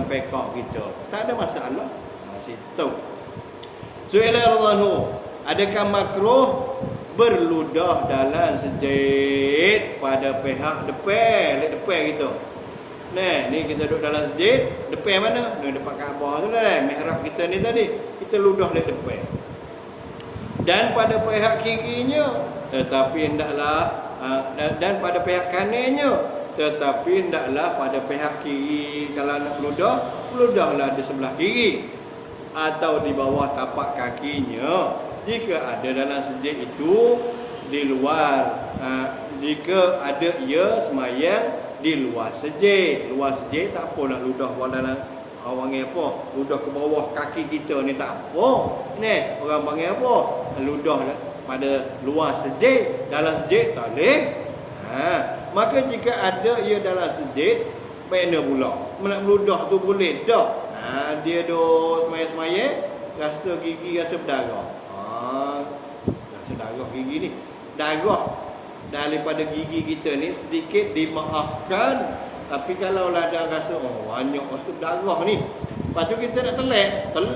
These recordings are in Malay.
fiqh kita. Tak ada masalah. Situ. Soalan Allah, adakah makruh berludah dalam sejid pada pihak depan kita? Nah, ni kita duduk dalam sejid, depan mana? Ni depan Kaabah tu lah, mihrab kita ni tadi. Kita ludah di depan. Dan pada pihak kirinya, tetapi hendaklah dan pada pihak kanannya, tetapi hendaklah pada pihak kiri. Kalau nak peludahlah di sebelah kiri atau di bawah tapak kakinya jika ada dalam sejid itu di luar. Jika ada ia semayang di luar sejid. Luar sejid tak apa nak ludah dalam orang panggil apa? Ludah ke bawah kaki kita ni tak apa. Ni orang panggil apa? Ludah pada luar sejid. Dalam sejid tak boleh. Maka jika ada ia dalam sejid, bagaimana pula? Nak meludah tu boleh tak? Dia duk semayang-semayang, rasa gigi rasa berdarah. Rasa darah gigi ni. Darah daripada gigi kita ni sedikit dimaafkan. Tapi kalau lah ada rasa banyak rasa darah ni, lepas tu kita nak telan tak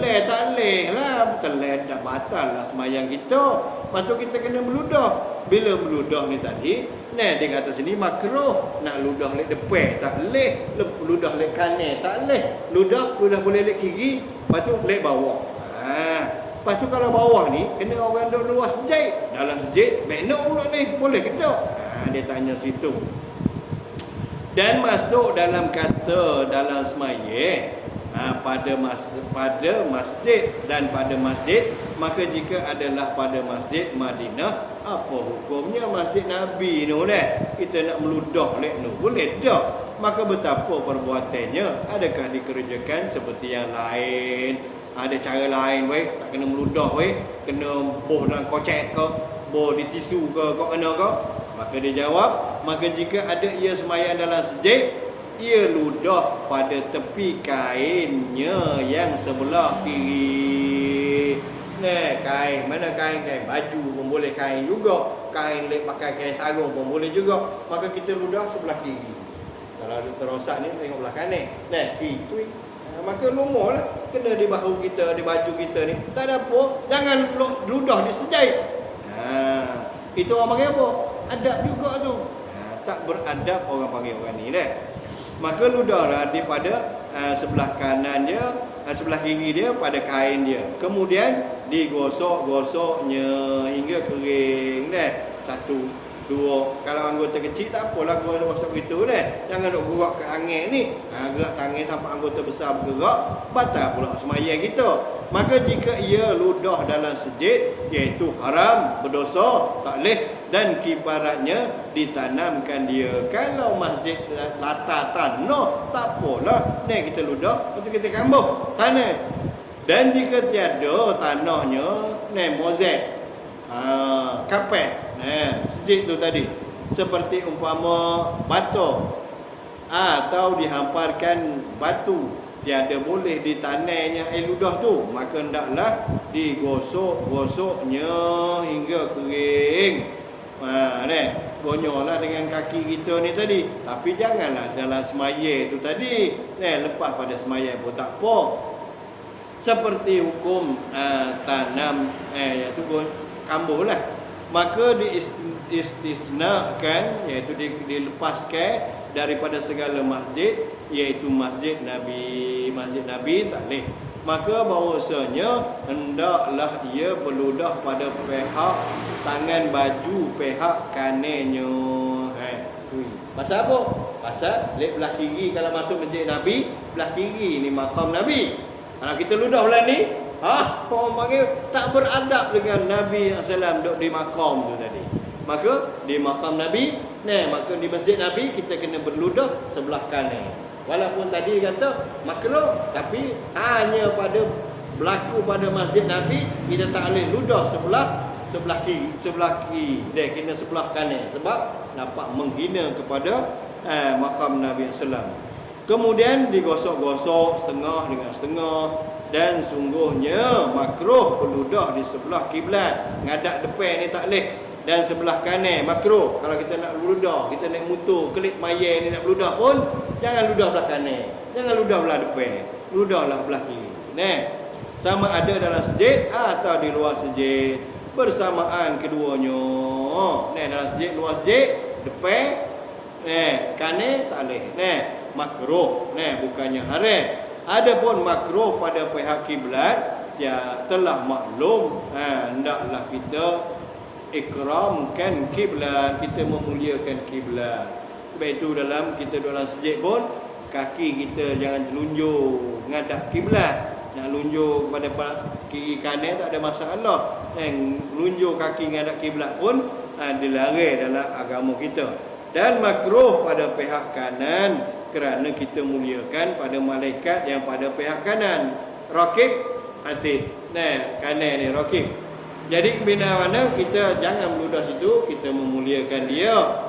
boleh lah. Telan dah batal lah semayang kita. Lepas tu kita kena meludah. Bila meludah ni tadi, nah dia kata sini makruh nak ludah lek depan tak boleh, ludah lek kanan tak boleh. Ludah boleh lek kiri, lepas tu lek bawah. Lepas tu kalau bawah ni kena orang duduk luar sejid. Dalam sejid benok pula ni boleh ke tak? Dia tanya situ. Dan masuk dalam kata dalam semayang pada masjid dan pada masjid, maka jika adalah pada masjid Madinah, apa hukumnya masjid Nabi ni dah? Kita nak meludah lek nu boleh tak? Maka betapa perbuatannya, adakah dikerjakan seperti yang lain? Ada cara lain baik, tak kena meludah baik, kena boh dalam kocek ke, boh di tisu ke, kau kena ke? Maka dia jawab, maka jika ada ia semayang dalam sejid, ia ludah pada tepi kainnya yang sebelah kiri. Kain, mana kain? Kain baju pun boleh, kain juga. Kain lek pakai kain sarung pun boleh juga. Maka kita ludah sebelah kiri. Kalau ada terosak ni, tengok belah kanan. Itu. Maka lumur lah. Kena di bahu kita, di baju kita ni. Tak ada apa. Jangan ludah di sejid. Itu orang panggil apa? Adab juga tu. Tak beradab orang panggil orang ni dah. Maka ludahlah daripada sebelah kanan dia, sebelah kiri dia pada kain dia. Kemudian digosok-gosoknya hingga kering dah. 1, 2. Kalau anggota kecil tak apalah gosok-gosok gitu dah. Jangan duk gerak ke angin ni. Gerak tangan sampai anggota besar bergerak, batal pula semayang kita. Maka jika ia ludah dalam sejid, iaitu haram, berdosa, tak boleh, dan kibaratnya ditanamkan dia. Kalau masjid latar tanah, tak apalah. Ni kita ludah, lepas tu kita kambuh tanah. Dan jika tiada tanahnya, ni mozaik, kapet, sejid tu tadi, seperti umpama batu atau dihamparkan batu, tiada boleh ditanamnya ludah tu, maka hendaklah digosok-gosoknya hingga kering. Gonyollah dengan kaki kita ni tadi. Tapi janganlah dalam semayang tu tadi. Lepas pada semayang pun tak apa. Seperti hukum tanam, iaitu kambuh lah. Maka diistisnakan, iaitu dilepaskan daripada segala masjid, iaitu masjid Nabi. Masjid Nabi tak boleh. Maka bahawasanya hendaklah ia berludah pada pihak tangan baju pihak kanannya. Pasal apa? Pasal lek belah kiri kalau masuk masjid Nabi, belah kiri ni makam Nabi. Kalau kita ludah belah ni, orang panggil tak beradab dengan Nabi SAW duduk di makam tu tadi. Maka di makam Nabi, maka di masjid Nabi kita kena berludah sebelah kanan. Walaupun tadi kata makruh, tapi hanya pada berlaku pada masjid Nabi, kita tak boleh ludah sebelah kiri. Dia kena sebelah kanan sebab dapat menghina kepada makam Nabi SAW. Kemudian digosok-gosok setengah dengan setengah. Dan sungguhnya makruh berludah di sebelah kiblat. Ngadap depan ni tak boleh. Dan sebelah kanan makruh. Kalau kita nak berludah, kita naik motor, kelip mayang ni nak berludah pun, jangan ludah belah kanan. Jangan ludah belah depan, ludahlah belah kiri. Nah, sama ada dalam sujud atau di luar sujud, bersamaan keduanya. Nah, dalam sujud, luar sujud, depan, kanan tak boleh. Nah, makruh. Nah, bukannya haram. Adapun makruh pada pihak kiblat, ya telah maklum, hendaklah kita ikramkan kiblat, kita memuliakan kiblat. Baik itu dalam kita dalam sujud pun, kaki kita jangan telunjuk ngadap kiblat. Nak lunjuk kepada kiri kanan tak ada masalah. Yang lunjuk kaki ngadap kiblat pun dilarang dalam agama kita. Dan makruh pada pihak kanan kerana kita muliakan pada malaikat yang pada pihak kanan. Raqib atid. Nah, kanan ni raqib. Jadi bila mana kita jangan meludah situ, kita memuliakan dia.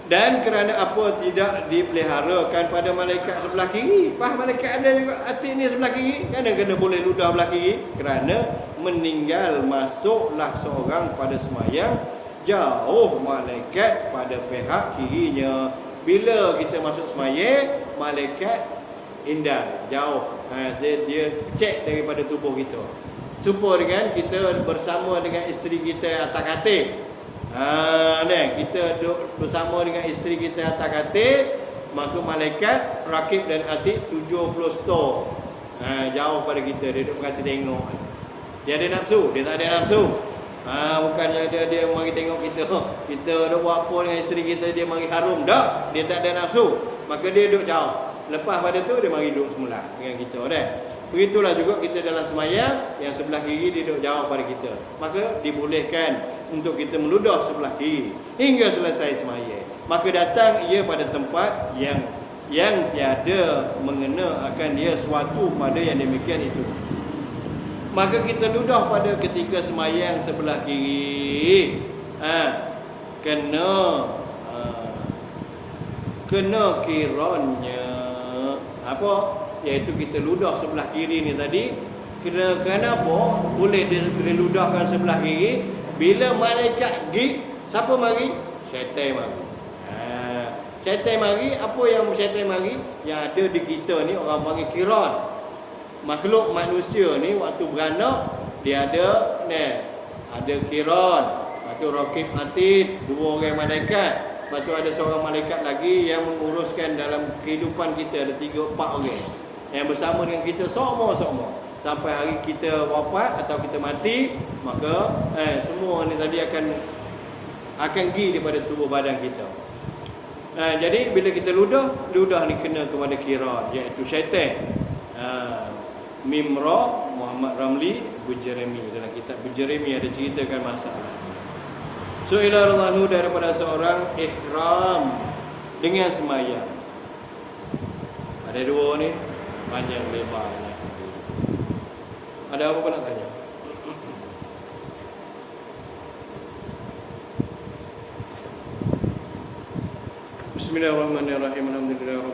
Dan kerana apa tidak dipeliharakan pada malaikat sebelah kiri? Malaikat ada juga atid ni sebelah kiri. Kena boleh ludah belah kiri. Kerana meninggal masuklah seorang pada semayang, jauh malaikat pada pihak kirinya. Bila kita masuk semayang, malaikat indah, jauh. Dia cek daripada tubuh kita. Supaya dengan kita bersama dengan isteri kita atas katil. Kita duduk bersama dengan isteri kita atas katil, maka malaikat raqib dan atid 70 stor jauh pada kita. Dia duduk berkata tengok. Dia ada nafsu, dia tak ada nafsu. Bukannya dia mari tengok kita dah buat apa dengan isteri kita, dia mari harum. Tak, dia tak ada nafsu. Maka dia duduk jauh. Lepas pada tu dia mari duduk semula dengan kita dah. Begitulah juga kita dalam semayang, yang sebelah kiri dia duduk jauh pada kita. Maka dibolehkan untuk kita meludah sebelah kiri hingga selesai semayang. Maka datang ia pada tempat yang tiada mengena akan dia suatu pada yang demikian itu. Maka kita ludah pada ketika semayang sebelah kiri, kena kirannya apa, iaitu kita ludah sebelah kiri ni tadi. Kenapa boleh diludahkan sebelah kiri? Bila malaikat pergi, siapa mari? Syaitan mari. Syaitan mari, apa yang syaitan mari? Yang ada di kita ni orang panggil kiran. Makhluk manusia ni waktu beranak, dia ada kiran, lepas tu raqib atid, 2 orang malaikat. Lepas tu ada seorang malaikat lagi yang menguruskan dalam kehidupan kita, ada 3-4 orang yang bersama dengan kita semua sampai hari kita wafat atau kita mati. Maka semua ni tadi akan pergi daripada tubuh badan kita. Jadi bila kita ludah ni kena kepada kiran, iaitu syaitan. Mimra Muhammad Ramli Bujeremi, dalam kitab Bujeremi ada ceritakan masalah. So ila radhiyallahu daripada seorang ihram dengan semayang. Ada 2 ni, panjang lebarnya. Ada apa nak tanya? Bismillahirrahmanirrahim. Alhamdulillah